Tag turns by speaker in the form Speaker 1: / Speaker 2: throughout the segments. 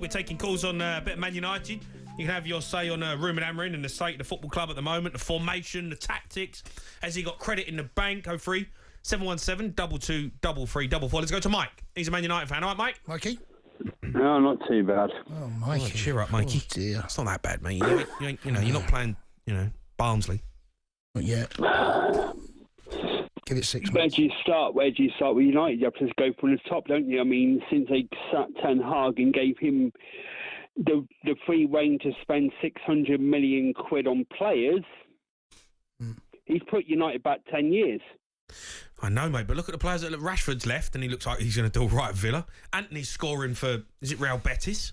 Speaker 1: We're taking calls on a bit of Man United. You can have your say on Ruben Amorim and the state of the football club at the moment, the formation, the tactics. Has he got credit in the bank? 03 717 22 3344. Let's go to Mike. He's a Man United fan. All right, Mike?
Speaker 2: Mikey?
Speaker 3: No, not too bad.
Speaker 2: Oh, Mikey.
Speaker 1: Oh, cheer up, Mikey.
Speaker 2: Oh, dear.
Speaker 1: It's not that bad, mate. You're not playing, Barnsley.
Speaker 2: Not yet. Give it 6 months.
Speaker 3: Where do you start? Where do you start with United? You have to just go from the top, don't you? I mean, since they sat Ten Hag and gave him the free rein to spend 600 million quid on players, he's put United back 10 years.
Speaker 1: I know, mate, but look at the players that Rashford's left, and he looks like he's going to do all right at Villa. Anthony's scoring for, is it Real Betis?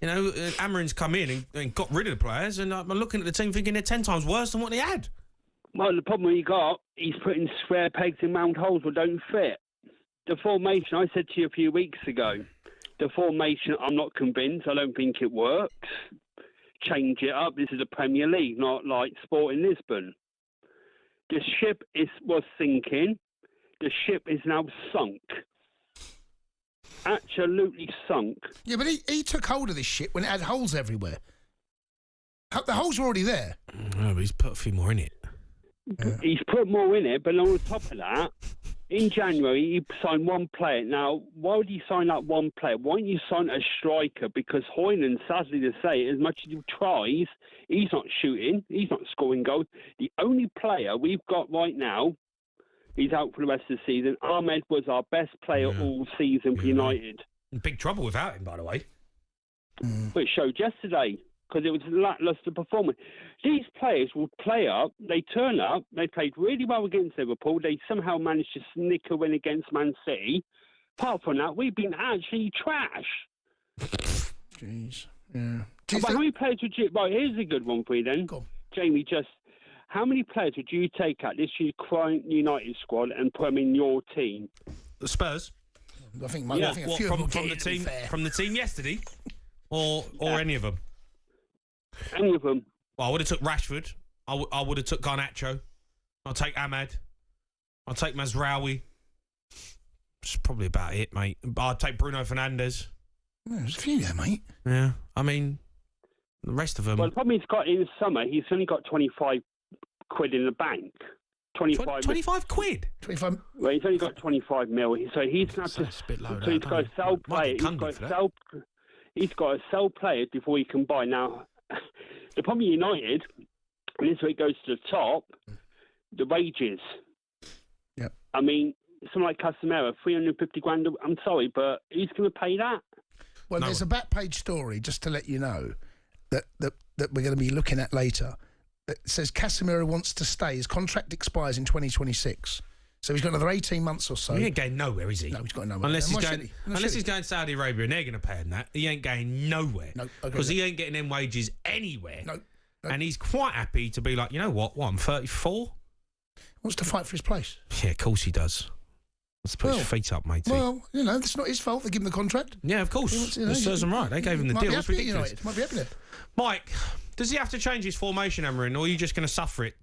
Speaker 1: Amorim's come in and got rid of the players, and I'm looking at the team thinking they're 10 times worse than what they had.
Speaker 3: Well, the problem he got, he's putting square pegs in round holes that don't fit. The formation, I said to you a few weeks ago, the formation, I'm not convinced. I don't think it works. Change it up. This is the Premier League, not like Sporting Lisbon. The ship was sinking. The ship is now sunk. Absolutely sunk.
Speaker 2: Yeah, but he took hold of this shit when it had holes everywhere. The holes were already there.
Speaker 1: No, but he's put a few more in it.
Speaker 3: He's put more in it, but on top of that, in January, he signed one player. Now, why would he sign that one player? Why don't you sign a striker? Because Hoyland, sadly to say, as much as he tries, he's not shooting. He's not scoring goals. The only player we've got right now, he's out for the rest of the season. Ahmed was our best player all season for United.
Speaker 1: In big trouble without him, by the way.
Speaker 3: But it showed yesterday, because it was a lacklustre performance. These players will play up, they turn up, they played really well against Liverpool, they somehow managed to snick a win against Man City. Apart from that, we've been actually trash.
Speaker 2: Jeez. Yeah.
Speaker 3: How many players would you... Right, here's a good one for you then.
Speaker 2: Go on.
Speaker 3: Jamie, how many players would you take out this year's current United squad and put them in your team?
Speaker 1: The Spurs?
Speaker 2: I think a few of them
Speaker 1: from the team yesterday? Or any of them?
Speaker 3: Any of them.
Speaker 1: Well, I would have took Rashford. I would have took Garnacho. I'll take Ahmed. I'll take Mazraoui. That's probably about it, mate. I'll take Bruno Fernandes.
Speaker 2: Yeah, there's a few there, mate.
Speaker 1: Yeah, I mean, the rest of them...
Speaker 3: Well, the problem he's got in the summer, he's only got 25 quid in the bank.
Speaker 1: 25 quid?
Speaker 2: 25...
Speaker 3: Well, he's only got 25 mil, so he's going to have to...
Speaker 1: That's a bit low.
Speaker 3: So he's got to sell players. He's got to sell players before he can buy. Now, the problem with United, and this is where it goes to the top, the wages.
Speaker 2: Yep.
Speaker 3: I mean, someone like Casemiro, 350 grand, I'm sorry, but who's going to pay that?
Speaker 2: Well, there's a back page story, just to let you know, that we're going to be looking at later. That says Casemiro wants to stay. His contract expires in 2026. So he's got another 18 months or so.
Speaker 1: He ain't going nowhere, is he?
Speaker 2: No, he's got nowhere.
Speaker 1: Unless he's going to Saudi Arabia and they're going to pay him that. He ain't going nowhere.
Speaker 2: No,
Speaker 1: because he ain't getting them wages anywhere.
Speaker 2: No.
Speaker 1: And he's quite happy to be like, you know what? I'm 34.
Speaker 2: Wants to fight for his place.
Speaker 1: Yeah, of course he does. Let's put his feet up, matey.
Speaker 2: Well, it's not his fault. They give him the contract.
Speaker 1: Yeah, of course. It serves him right. They gave him the deal. It's ridiculous.
Speaker 2: Might be happy there.
Speaker 1: Mike, does he have to change his formation, Amorim, or are you just going to suffer it?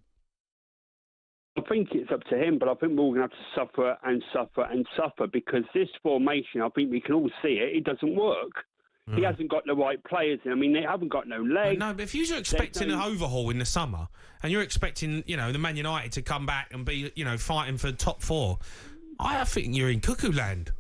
Speaker 3: I think it's up to him, but I think we're all going to have to suffer and suffer and suffer because this formation, I think we can all see it doesn't work. He hasn't got the right players in. I mean, they haven't got no legs.
Speaker 1: No, but if you're expecting an overhaul in the summer and you're expecting, the Man United to come back and be, fighting for top four, I think you're in cuckoo land.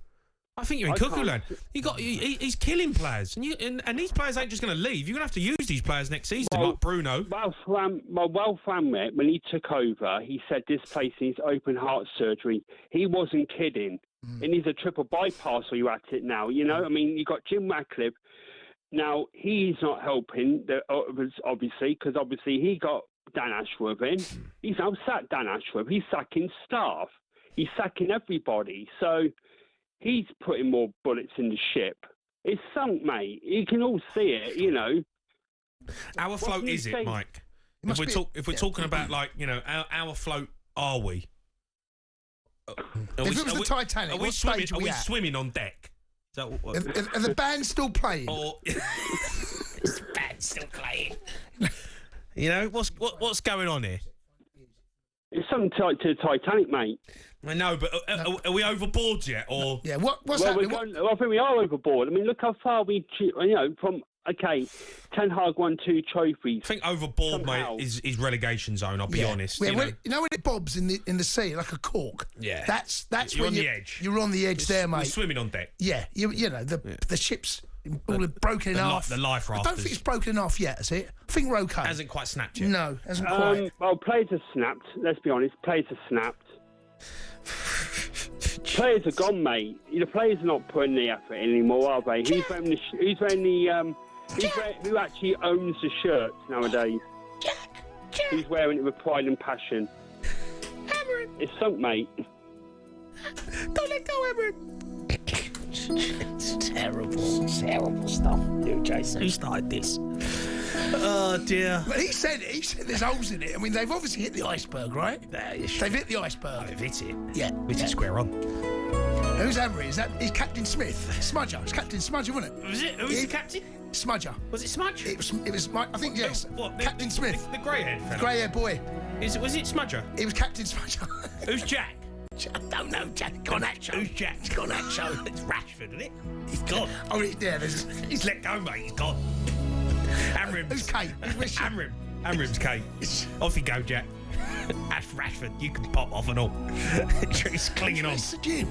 Speaker 1: I think you're in cuckoo land. He's killing players, and these players ain't just going to leave. You're going to have to use these players next season, like Bruno.
Speaker 3: Well, Framrick, when he took over, he said this place needs open heart surgery. He wasn't kidding. It needs a triple bypass or you're at it now. I mean, you've got Jim Ratcliffe. Now, he's not helping, obviously, because obviously he got Dan Ashworth in. He's now sacked Dan Ashworth. He's sacking staff. He's sacking everybody. So he's putting more bullets in the ship. It's sunk, mate. You can all see it,
Speaker 1: How afloat is it, Mike? If we're talking about, how afloat are we?
Speaker 2: If it was the Titanic,
Speaker 1: are we swimming on deck? Are
Speaker 2: the band still playing?
Speaker 1: Or is the band still playing? What's going on here?
Speaker 3: It's something to the Titanic, mate.
Speaker 1: I know, but are we overboard yet? Or
Speaker 2: Yeah, what's happening?
Speaker 3: I think we are overboard. I mean, look how far from. Okay, Ten Hag won 2 trophies.
Speaker 1: I think overboard, mate, is relegation zone. I'll be honest.
Speaker 2: Yeah, when it bobs in the sea like a cork.
Speaker 1: Yeah,
Speaker 2: that's
Speaker 1: you're
Speaker 2: when
Speaker 1: on the edge.
Speaker 2: You're on the edge there, mate.
Speaker 1: You're swimming on deck.
Speaker 2: Yeah, the ship's all broken in half.
Speaker 1: The life rafters.
Speaker 2: I don't think it's broken in half yet, is it? I think we're okay.
Speaker 1: Hasn't quite snapped yet.
Speaker 2: No, hasn't quite.
Speaker 3: Well, players have snapped. Let's be honest, players have snapped. Players are gone, mate. The players are not putting the effort in anymore, are they? Who actually owns the shirts nowadays?
Speaker 2: Jack.
Speaker 3: Who's wearing it with pride and passion?
Speaker 2: Amorim.
Speaker 3: It's sunk, mate.
Speaker 2: Don't let go, Amorim.
Speaker 4: It's terrible stuff, you, Jason. Who started this?
Speaker 1: Oh dear.
Speaker 2: But he said there's holes in it. I mean, they've obviously hit the iceberg, right? They've hit the iceberg.
Speaker 1: They've hit it.
Speaker 2: Yeah.
Speaker 1: Hit it square on.
Speaker 2: Who's Amorim? Is Captain Smith? Smudger. It's Captain Smudger, wasn't it?
Speaker 1: Was it? Who was the captain?
Speaker 2: Smudger.
Speaker 1: Was it Smudge?
Speaker 2: It was I think, yes.
Speaker 1: What?
Speaker 2: Captain Smith.
Speaker 1: The grey-haired fella.
Speaker 2: Grey-haired boy.
Speaker 1: Was it Smudger?
Speaker 2: It was Captain Smudger.
Speaker 1: Who's Jack?
Speaker 4: I don't know, Jack. Gone at show.
Speaker 1: Who's Jack?
Speaker 4: He's gone at show.
Speaker 1: It's Rashford, isn't it? He's gone.
Speaker 2: Oh, yeah,
Speaker 1: He's let go, mate. He's gone. Amorim.
Speaker 2: Who's Kate?
Speaker 1: Amorim's Kate. Off you go, Jack. Ash Rashford, you can pop off and all. He's clinging on.
Speaker 2: It's the gym.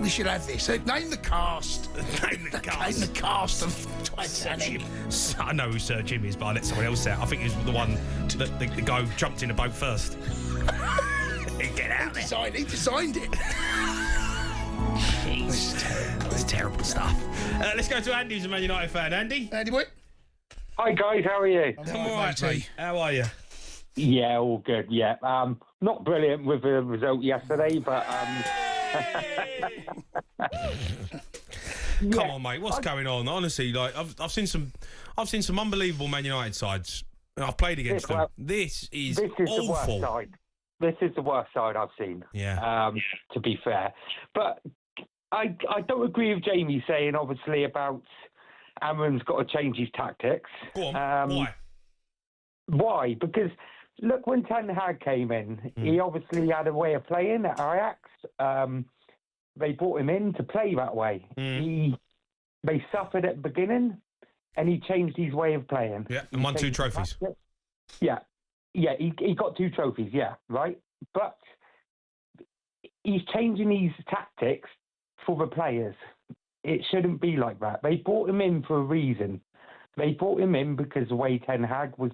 Speaker 2: We should have this. Name the cast.
Speaker 1: Name the cast.
Speaker 2: Name the cast of Titanic.
Speaker 1: I know who Sir Jim is, but I let someone else say it. I think he was the one, the guy who jumped in the boat first. Get out there.
Speaker 2: He designed it.
Speaker 1: It's terrible stuff. Let's go to Andy, who's a Man United fan. Andy boy.
Speaker 5: Hi guys, how are you?
Speaker 1: I'm all right, mate. How are you?
Speaker 5: Yeah, all good. Yeah, not brilliant with the result yesterday, but
Speaker 1: Come on, mate. What's going on? Honestly, like I've seen some unbelievable Man United sides. I've played against them. This is awful.
Speaker 5: The worst side. This is the worst side I've seen.
Speaker 1: Yeah.
Speaker 5: To be fair, but I don't agree with Jamie saying obviously about Amorim's got to change his tactics.
Speaker 1: Go on. Why?
Speaker 5: Why? Because look, when Ten Hag came in, he obviously had a way of playing at Ajax. They brought him in to play that way. They suffered at the beginning, and he changed his way of playing.
Speaker 1: Yeah, and won 2 trophies.
Speaker 5: Yeah, he got 2 trophies, yeah, right? But he's changing his tactics for the players. It shouldn't be like that. They brought him in for a reason. They brought him in because the way Ten Hag was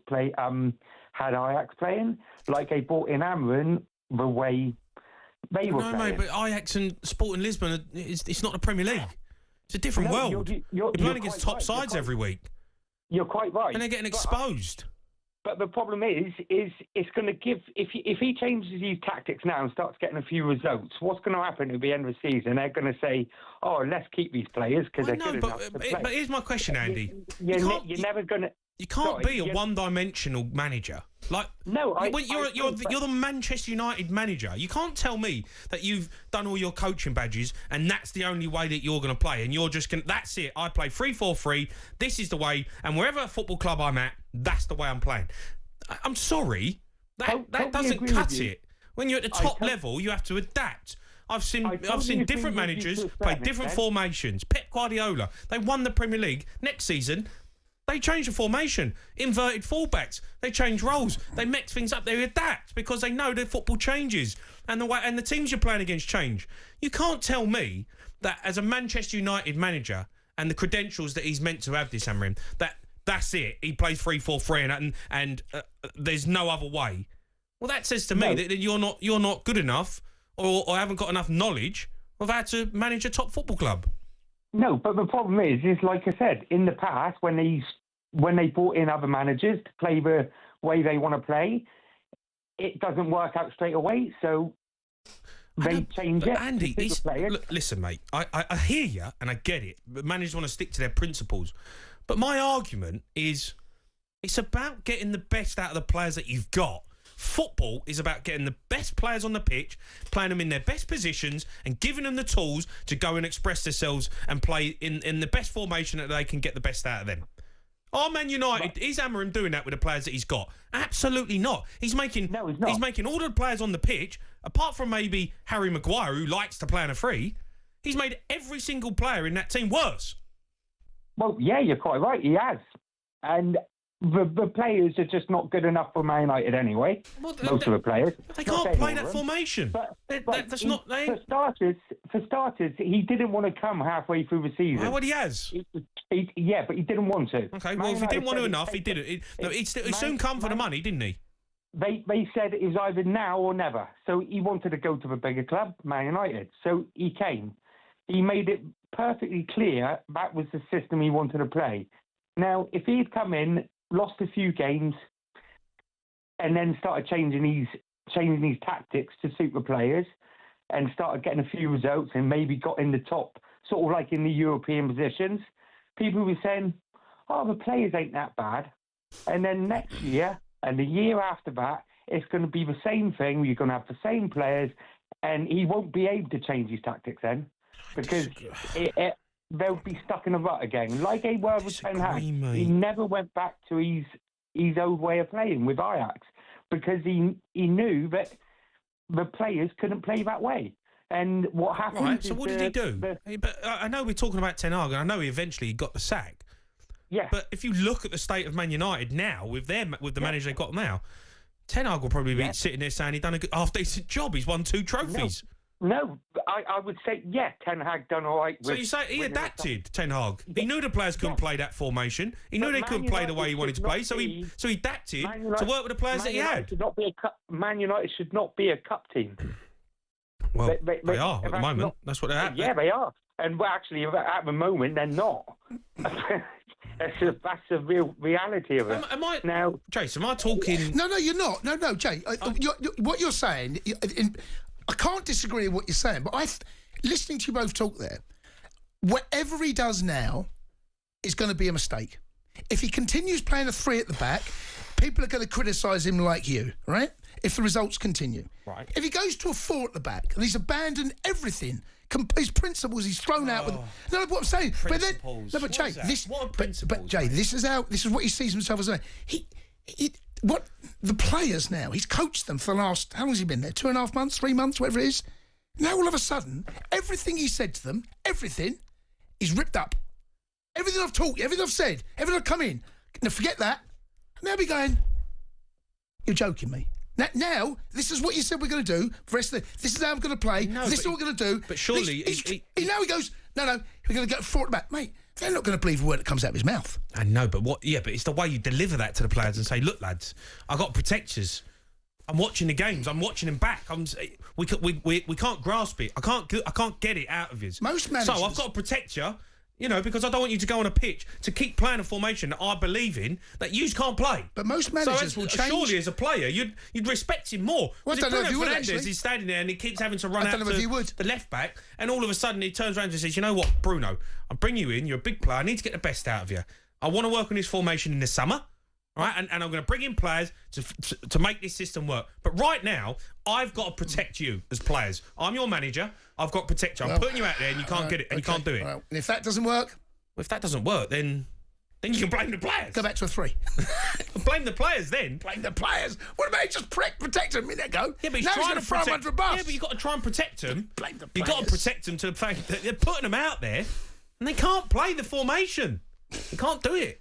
Speaker 5: had Ajax playing, like they brought in Amorim the way they were playing. No, mate,
Speaker 1: but Ajax and Sporting Lisbon, it's not the Premier League. It's a different world. You're playing against top sides every week.
Speaker 5: You're quite right.
Speaker 1: And they're getting exposed.
Speaker 5: But the problem is it's going to give, if he changes his tactics now and starts getting a few results, what's going to happen at the end of the season? They're going to say, oh, let's keep these players because they're good enough to play.
Speaker 1: But here's my question, Andy.
Speaker 5: You're never going to...
Speaker 1: You can't be a one-dimensional manager. Like,
Speaker 5: no,
Speaker 1: you're the Manchester United manager. You can't tell me that you've done all your coaching badges and that's the only way that you're going to play. And you're just going to... That's it. I play 3-4-3. This is the way. And wherever football club I'm at, that's the way I'm playing. I'm sorry. That doesn't cut it. When you're at the top level, you have to adapt. I've seen different managers play different formations. Pep Guardiola, they won the Premier League. Next season, they change the formation. Inverted fullbacks. They change roles. They mix things up. They adapt because they know that football changes and the teams you're playing against change. You can't tell me that as a Manchester United manager and the credentials that he's meant to have, this Amorim, that's it. He plays 3-4-3 and there's no other way. Well, that says to me that you're not good enough or haven't got enough knowledge of how to manage a top football club.
Speaker 5: No, but the problem is like I said, in the past when they brought in other managers to play the way they want to play, it doesn't work out straight away. So they change it.
Speaker 1: Andy, look, listen, mate. I hear you and I get it. But managers want to stick to their principles. But my argument is it's about getting the best out of the players that you've got. Football is about getting the best players on the pitch, playing them in their best positions and giving them the tools to go and express themselves and play in the best formation that they can get the best out of them. Are Man United, is Amorim doing that with the players that he's got? Absolutely not. He's making
Speaker 5: No, he's not.
Speaker 1: He's making all the players on the pitch, apart from maybe Harry Maguire, who likes to play on a free, he's made every single player in that team worse.
Speaker 5: Well, yeah, you're quite right. He has. And the players are just not good enough for Man United anyway.
Speaker 1: Well,
Speaker 5: most of the players.
Speaker 1: They
Speaker 5: Not
Speaker 1: can't
Speaker 5: saying
Speaker 1: play
Speaker 5: all
Speaker 1: that
Speaker 5: of them.
Speaker 1: formation.
Speaker 5: But
Speaker 1: That's not...
Speaker 5: For starters, he didn't want to come halfway through the season.
Speaker 1: Well, he has.
Speaker 5: Yeah, but he didn't want to.
Speaker 1: Okay,
Speaker 5: Man
Speaker 1: well, if he didn't
Speaker 5: United
Speaker 1: want to
Speaker 5: said
Speaker 1: enough, he didn't. He soon come for the money, didn't he?
Speaker 5: They said it was either now or never. So he wanted to go to the bigger club, Man United. So he came. He made it perfectly clear that was the system he wanted to play. Now, if he'd come in, lost a few games, and then started changing these tactics to suit the players, and started getting a few results, and maybe got in the top, sort of like in the European positions, people were saying, "Oh, the players ain't that bad." And then next year and the year after that, it's going to be the same thing. You're going to have the same players, and he won't be able to change his tactics then, because they'll be stuck in a rut again. Like they were with Ten Hag. He never went back to his old way of playing with Ajax, because he knew that the players couldn't play that way. And what happened?
Speaker 1: Right, so what did he do? But I know we're talking about Ten Hag, and I know he eventually got the sack.
Speaker 5: Yeah.
Speaker 1: But if you look at the state of Man United now, with the manager they've got now, Ten Hag will probably be sitting there saying he's done a half-decent job. He's won 2 trophies.
Speaker 5: No, I would say, Ten Hag done all right.
Speaker 1: So you say he adapted, Ten Hag. He knew the players couldn't play that formation. He knew they couldn't play the way he wanted to play, so he adapted to work with the players that he had.
Speaker 5: Man United should not be a cup team.
Speaker 1: Well, they are at the moment. That's what they're at.
Speaker 5: Yeah, they are. And well, actually, at the moment, they're not. That's the real reality of it.
Speaker 1: Am I
Speaker 5: now,
Speaker 1: Jason? Am I talking?
Speaker 2: No, you're not. No, Jay. What you're saying, I can't disagree with what you're saying. But listening to you both talk there, whatever he does now is going to be a mistake. If he continues playing a 3 at the back, people are going to criticise him like you, right? If the results continue. Right. If he goes to a 4 at the back and he's abandoned everything, his principles, he's thrown out with. No, what I'm saying.
Speaker 1: Principles.
Speaker 2: But then, Jay, this.
Speaker 1: What are principles?
Speaker 2: But Jay, this is what he sees himself as. What the players now? He's coached them for the last. How long has he been there? 2.5 months, 3 months, whatever it is. Now all of a sudden, everything he said to them, everything, is ripped up. Everything I've taught you, everything I've said, everything I've come in. Now forget that. And they'll be going. You're joking me. Now, this is what you said we're going to do. For the rest of this is how I'm going to play.
Speaker 1: No,
Speaker 2: this is what we're going to do.
Speaker 1: But surely...
Speaker 2: now he goes, no, we're going to go 4 at the back. Mate, they're not going to believe a word that comes out of his mouth.
Speaker 1: I know, but what? Yeah, but it's the way you deliver that to the players and say, look, lads, I've got protectors. I'm watching the games. I'm watching them back. We can't grasp it. I can't get it out of you.
Speaker 2: Most managers...
Speaker 1: So I've got to protect you. You know, because I don't want you to go on a pitch to keep playing a formation that I believe in that you can't play.
Speaker 2: But most managers will change.
Speaker 1: Surely, as a player, you'd respect him more.
Speaker 2: Well, I don't know if you would, actually.
Speaker 1: He's standing there and he keeps having to run out to
Speaker 2: the
Speaker 1: left back, and all of a sudden he turns around and says, "You know what, Bruno? I bring you in. You're a big player. I need to get the best out of you. I want to work on this formation in the summer." Right, and I'm going to bring in players to make this system work. But right now, I've got to protect you as players. I'm your manager. I've got to protect you. I'm putting you out there, and you can't get it, and you can't do it.
Speaker 2: Right. And if that doesn't work,
Speaker 1: well, if that doesn't work, then you can blame the players.
Speaker 2: Go back to a 3.
Speaker 1: Blame the players then.
Speaker 2: Blame the players. What about just protect them a minute ago?
Speaker 1: Yeah, but he's
Speaker 2: now
Speaker 1: trying
Speaker 2: he's going to throw them under a bus.
Speaker 1: Yeah, but you've got to try and protect them.
Speaker 2: Blame the players.
Speaker 1: You've got to protect them to the fact that they're putting them out there, and they can't play the formation. They can't do it.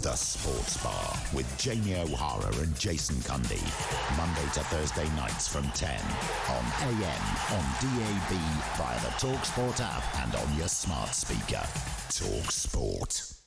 Speaker 6: The Sports Bar with Jamie O'Hara and Jason Cundy. Monday to Thursday nights from 10 on AM, on DAB, via the talkSPORT app and on your smart speaker. talkSPORT.